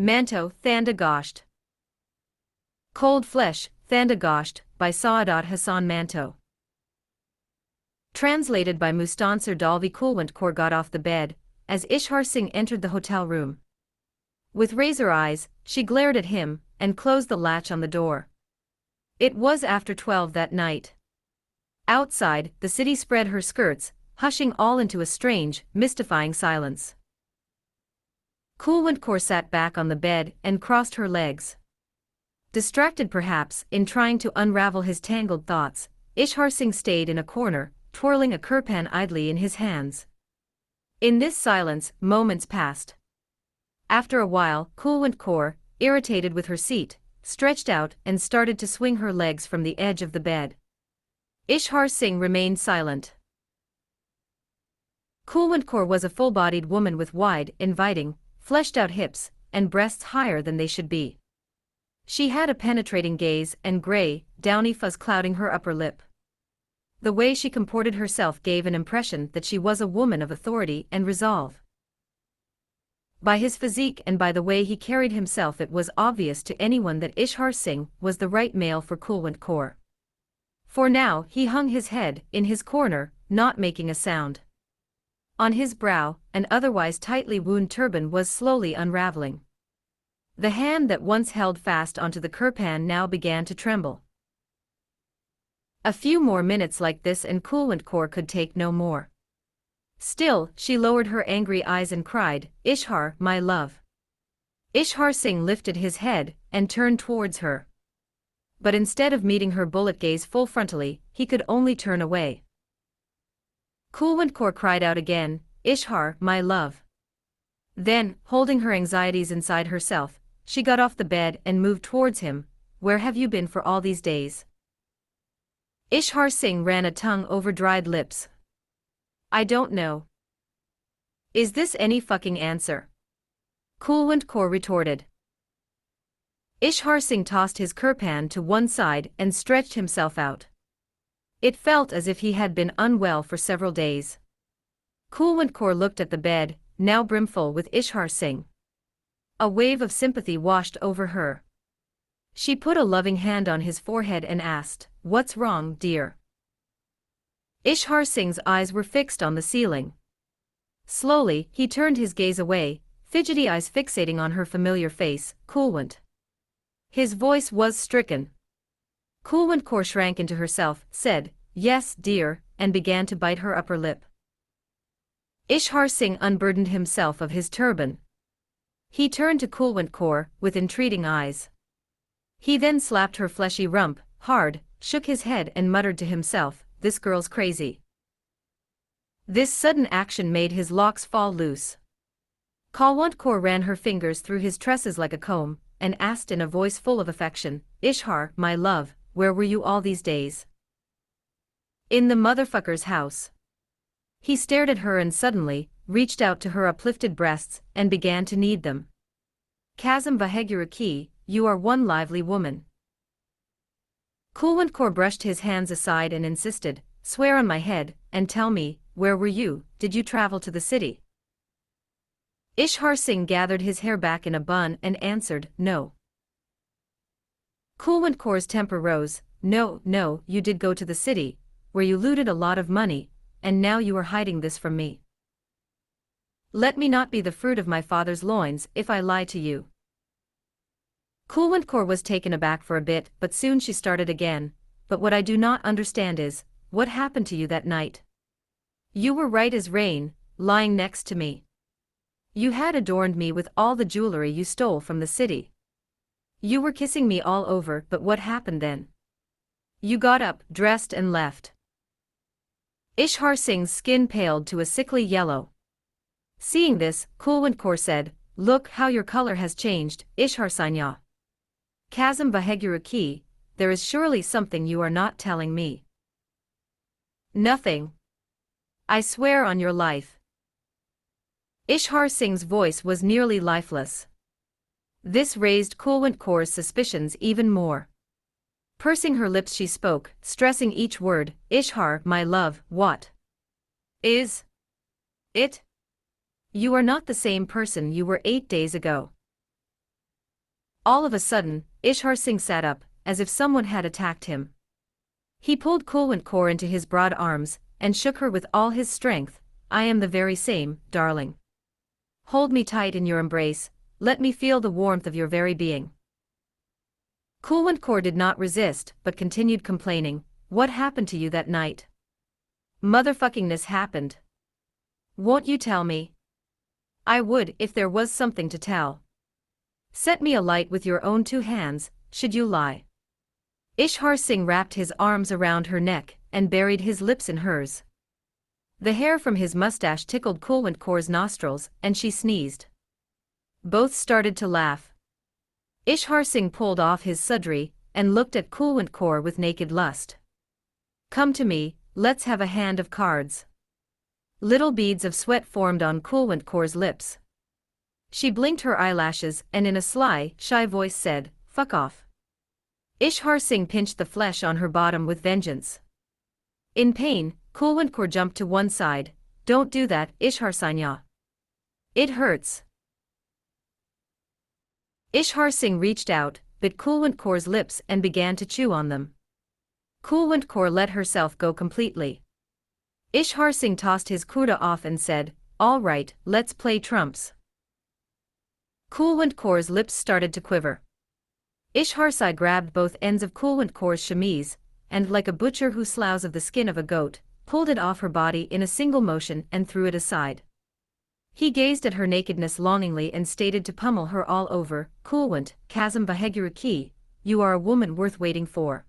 Manto, Thanda Ghosht. Cold Flesh, Thanda Ghosht, by Sadat Hasan Manto. Translated by Mustansir Dalvi. Kulwant Kaur got off the bed, as Ishhar Singh entered the hotel room. With razor eyes, she glared at him, and closed the latch on the door. It was after 12 that night. Outside, the city spread her skirts, hushing all into a strange, mystifying silence. Kulwant Kaur sat back on the bed and crossed her legs. Distracted perhaps, in trying to unravel his tangled thoughts, Ishhar Singh stayed in a corner, twirling a kirpan idly in his hands. In this silence, moments passed. After a while, Kulwant Kaur, irritated with her seat, stretched out and started to swing her legs from the edge of the bed. Ishhar Singh remained silent. Kulwant Kaur was a full-bodied woman with wide, inviting, fleshed-out hips, and breasts higher than they should be. She had a penetrating gaze and grey, downy fuzz clouding her upper lip. The way she comported herself gave an impression that she was a woman of authority and resolve. By his physique and by the way he carried himself, it was obvious to anyone that Ishhar Singh was the right male for Kulwant Kaur. For now he hung his head in his corner, not making a sound. On his brow, an otherwise tightly wound turban was slowly unraveling. The hand that once held fast onto the kirpan now began to tremble. A few more minutes like this and Kulwant Kaur could take no more. Still, she lowered her angry eyes and cried, "Ishhar, my love." Ishhar Singh lifted his head and turned towards her. But instead of meeting her bullet gaze full frontally, he could only turn away. Kulwant Kaur cried out again, "Ishhar, my love." Then, holding her anxieties inside herself, she got off the bed and moved towards him. "Where have you been for all these days?" Ishhar Singh ran a tongue over dried lips. "I don't know." "Is this any fucking answer?" Kulwant Kaur retorted. Ishhar Singh tossed his kirpan to one side and stretched himself out. It felt as if he had been unwell for several days. Kulwant Kaur looked at the bed, now brimful with Ishhar Singh. A wave of sympathy washed over her. She put a loving hand on his forehead and asked, "What's wrong, dear?" Ishhar Singh's eyes were fixed on the ceiling. Slowly, he turned his gaze away, fidgety eyes fixating on her familiar face, Kulwant. His voice was stricken. Kulwant Kaur shrank into herself, said, "Yes, dear," and began to bite her upper lip. Ishhar Singh unburdened himself of his turban. He turned to Kulwant Kaur, with entreating eyes. He then slapped her fleshy rump, hard, shook his head and muttered to himself, "This girl's crazy." This sudden action made his locks fall loose. Kulwant Kaur ran her fingers through his tresses like a comb, and asked in a voice full of affection, "Ishhar, my love, where were you all these days?" "In the motherfucker's house." He stared at her and suddenly, reached out to her uplifted breasts, and began to knead them. "Kazim Vaheguraki, you are one lively woman." Kulwant Kaur brushed his hands aside and insisted, "Swear on my head, and tell me, where were you? Did you travel to the city?" Ishhar Singh gathered his hair back in a bun and answered, "No." Kulwant Kaur's temper rose. No, you did go to the city, where you looted a lot of money, and now you are hiding this from me. Let me not be the fruit of my father's loins if I lie to you." Kulwant Kaur was taken aback for a bit, but soon she started again. "But what I do not understand is, what happened to you that night? You were right as rain, lying next to me. You had adorned me with all the jewelry you stole from the city. You were kissing me all over, but what happened then? You got up, dressed and left." Ishhar Singh's skin paled to a sickly yellow. Seeing this, Kulwant Kaur said, "Look how your color has changed, Ishhar Sainya. Kazim Vaheguraki, there is surely something you are not telling me." "Nothing. I swear on your life." Ishhar Singh's voice was nearly lifeless. This raised Kulwant Kaur's suspicions even more. Pursing her lips she spoke, stressing each word, "Ishhar, my love, what is it? You are not the same person you were 8 days ago." All of a sudden, Ishar Singh sat up, as if someone had attacked him. He pulled Kulwant Kaur into his broad arms, and shook her with all his strength. I am the very same, darling. Hold me tight in your embrace, let me feel the warmth of your very being. Kulwant Kaur did not resist, but continued complaining, what happened to you that night? Motherfuckingness happened. Won't you tell me? I would if there was something to tell. Set me alight with your own 2 hands, should you lie. Ishar Singh wrapped his arms around her neck, and buried his lips in hers. The hair from his mustache tickled Kulwant Kaur's nostrils, and she sneezed. Both started to laugh. Ishar Singh pulled off his sudri, and looked at Kulwant Kaur with naked lust. Come to me, let's have a hand of cards. Little beads of sweat formed on Kulwant Kaur's lips. She blinked her eyelashes and in a sly, shy voice said, fuck off. Ishar Singh pinched the flesh on her bottom with vengeance. In pain, Kulwant Kaur jumped to one side. Don't do that, Ishar Sanya. It hurts. Ishar Singh reached out, bit Kulwant Kaur's lips and began to chew on them. Kulwant Kaur let herself go completely. Ishar Singh tossed his kurta off and said, all right, let's play trumps. Kulwant Kaur's lips started to quiver. Ishar Singh grabbed both ends of Kulwant Kaur's chemise, and like a butcher who sloughs of the skin of a goat, pulled it off her body in a single motion and threw it aside. He gazed at her nakedness longingly and stated to pummel her all over, Kulwant, Kazam Baheguru ki, you are a woman worth waiting for.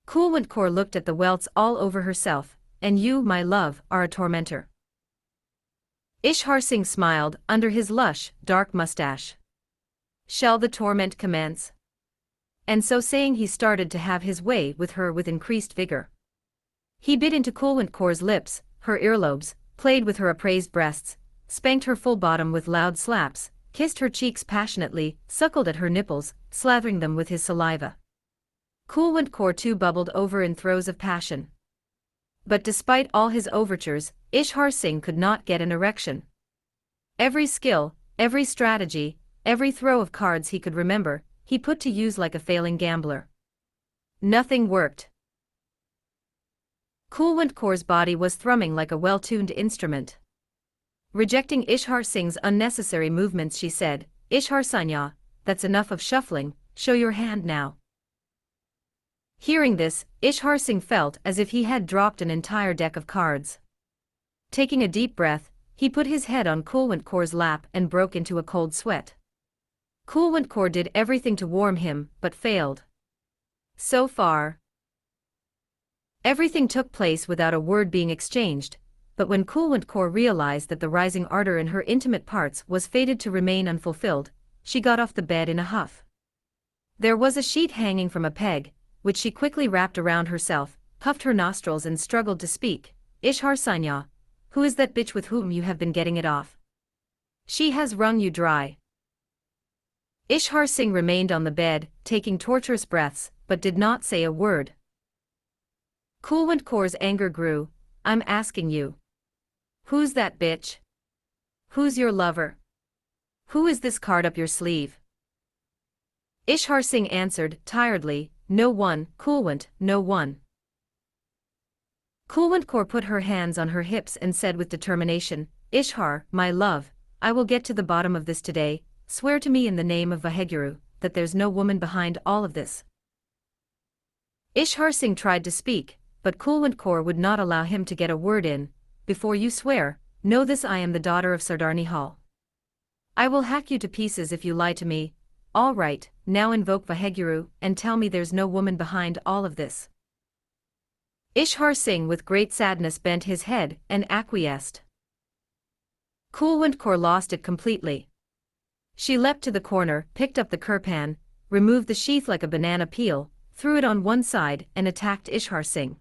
Kulwant Kaur looked at the welts all over herself, and you, my love, are a tormentor. Ishar Singh smiled under his lush, dark mustache. Shall the torment commence? And so saying he started to have his way with her with increased vigor. He bit into Kulwant Kaur's lips, her earlobes, played with her appraised breasts, spanked her full bottom with loud slaps, kissed her cheeks passionately, suckled at her nipples, slathering them with his saliva. Kulwant Kaur too bubbled over in throes of passion. But despite all his overtures, Ishar Singh could not get an erection. Every skill, every strategy, every throw of cards he could remember, he put to use like a failing gambler. Nothing worked. Kulwant Kaur's body was thrumming like a well-tuned instrument. Rejecting Ishar Singh's unnecessary movements, she said, Ishar Sanya, that's enough of shuffling, show your hand now. Hearing this, Ishar Singh felt as if he had dropped an entire deck of cards. Taking a deep breath, he put his head on Kulwant Kaur's lap and broke into a cold sweat. Kulwant Kaur did everything to warm him, but failed. So far, everything took place without a word being exchanged, but when Kulwant Kaur realized that the rising ardor in her intimate parts was fated to remain unfulfilled, she got off the bed in a huff. There was a sheet hanging from a peg, which she quickly wrapped around herself, puffed her nostrils and struggled to speak. Ishar Sanya, who is that bitch with whom you have been getting it off? She has wrung you dry. Ishar Singh remained on the bed, taking torturous breaths, but did not say a word. Kulwant Kaur's anger grew. I'm asking you. Who's that bitch? Who's your lover? Who is this card up your sleeve? Ishar Singh answered, tiredly, no one, Kulwant, no one. Kulwant Kaur put her hands on her hips and said with determination, Ishar, my love, I will get to the bottom of this today, swear to me in the name of Vaheguru, that there's no woman behind all of this. Ishar Singh tried to speak, but Kulwant Kaur would not allow him to get a word in. Before you swear, know this, I am the daughter of Sardarni Hall. I will hack you to pieces if you lie to me. All right, now invoke Vaheguru and tell me there's no woman behind all of this. Ishar Singh with great sadness bent his head and acquiesced. Kulwant Kaur lost it completely. She leapt to the corner, picked up the kirpan, removed the sheath like a banana peel, threw it on one side and attacked Ishar Singh.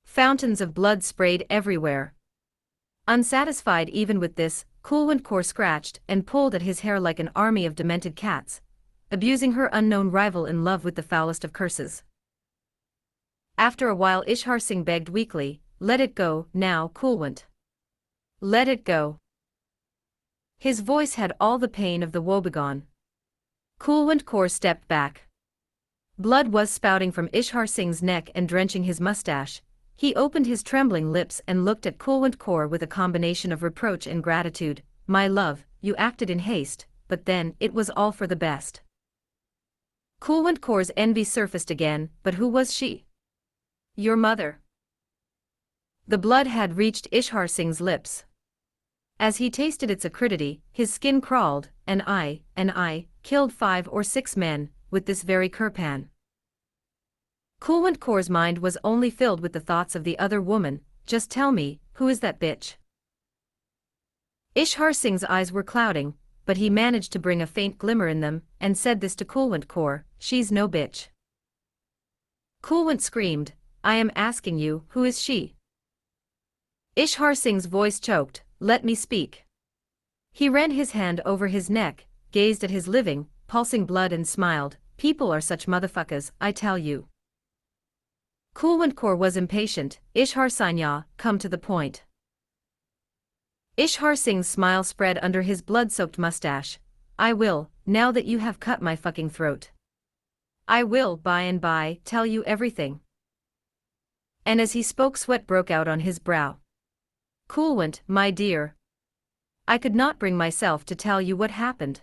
Fountains of blood sprayed everywhere. Unsatisfied even with this, Kulwant Kaur scratched and pulled at his hair like an army of demented cats, abusing her unknown rival in love with the foulest of curses. After a while Ishar Singh begged weakly, let it go, now, Kulwant. Let it go. His voice had all the pain of the woebegone. Kulwant Kaur stepped back. Blood was spouting from Ishar Singh's neck and drenching his mustache. He opened his trembling lips and looked at Kulwant Kaur with a combination of reproach and gratitude. My love, you acted in haste, but then, it was all for the best. Kulwant Kaur's envy surfaced again, but who was she? Your mother. The blood had reached Ishar Singh's lips. As he tasted its acridity, his skin crawled, and I, killed 5 or 6 men, with this very kirpan. Kulwant Kaur's mind was only filled with the thoughts of the other woman. Just tell me, who is that bitch? Ishar Singh's eyes were clouding, but he managed to bring a faint glimmer in them, and said this to Kulwant Kaur, she's no bitch. Kulwant screamed, I am asking you, who is she? Ishar Singh's voice choked, let me speak. He ran his hand over his neck, gazed at his living, pulsing blood and smiled, people are such motherfuckers, I tell you. Kulwant Kaur was impatient, Ishar Sainya, come to the point. Ishar Singh's smile spread under his blood-soaked mustache. I will, now that you have cut my fucking throat. I will, by and by, tell you everything. And as he spoke, sweat broke out on his brow. Kulwant, my dear. I could not bring myself to tell you what happened.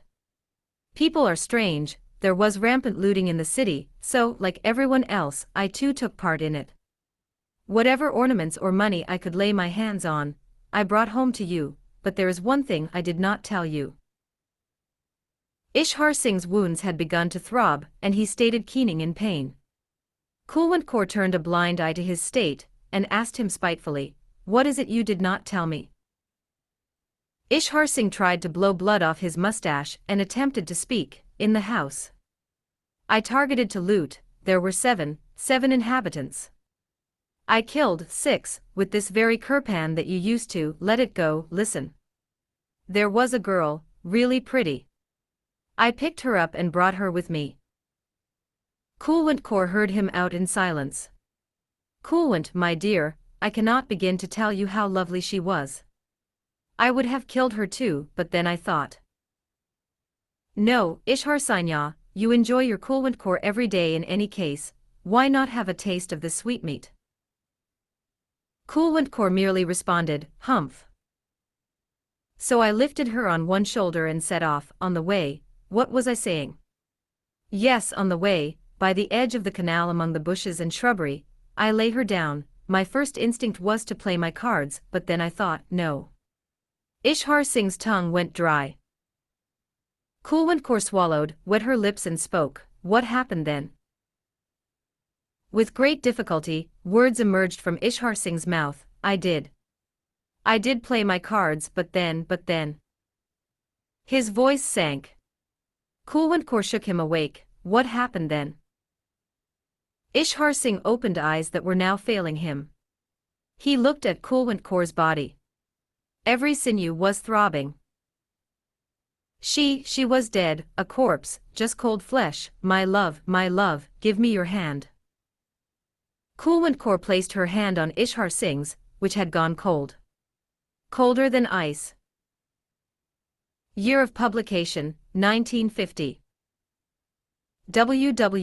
People are strange, there was rampant looting in the city, so, like everyone else, I too took part in it. Whatever ornaments or money I could lay my hands on, I brought home to you, but there is one thing I did not tell you. Ishar Singh's wounds had begun to throb, and he stated keening in pain. Kulwant Kaur turned a blind eye to his state, and asked him spitefully, what is it you did not tell me? Ishar Singh tried to blow blood off his mustache and attempted to speak, in the house. I targeted to loot, there were 7 inhabitants. I killed 6, with this very kirpan that you used to, let it go, listen. There was a girl, really pretty. I picked her up and brought her with me. Kulwant Kaur heard him out in silence. Kulwant, my dear, I cannot begin to tell you how lovely she was. I would have killed her too, but then I thought. No, Ishar Sainya, you enjoy your Kulwant Kaur every day in any case, why not have a taste of this sweetmeat? Kulwant Kaur merely responded, humph. So I lifted her on one shoulder and set off, on the way, what was I saying? Yes, on the way, by the edge of the canal among the bushes and shrubbery, I lay her down. My first instinct was to play my cards, but then I thought, no. Ishar Singh's tongue went dry. Kulwant Kaur swallowed, wet her lips and spoke, what happened then? With great difficulty, words emerged from Ishar Singh's mouth, I did play my cards, but then. His voice sank. Kulwant Kaur shook him awake, what happened then? Ishar Singh opened eyes that were now failing him. He looked at Kulwant Kaur's body. Every sinew was throbbing. She was dead, a corpse, just cold flesh, my love, give me your hand. Kulwant Kaur placed her hand on Ishar Singh's, which had gone cold. Colder than ice. Year of publication, 1950. www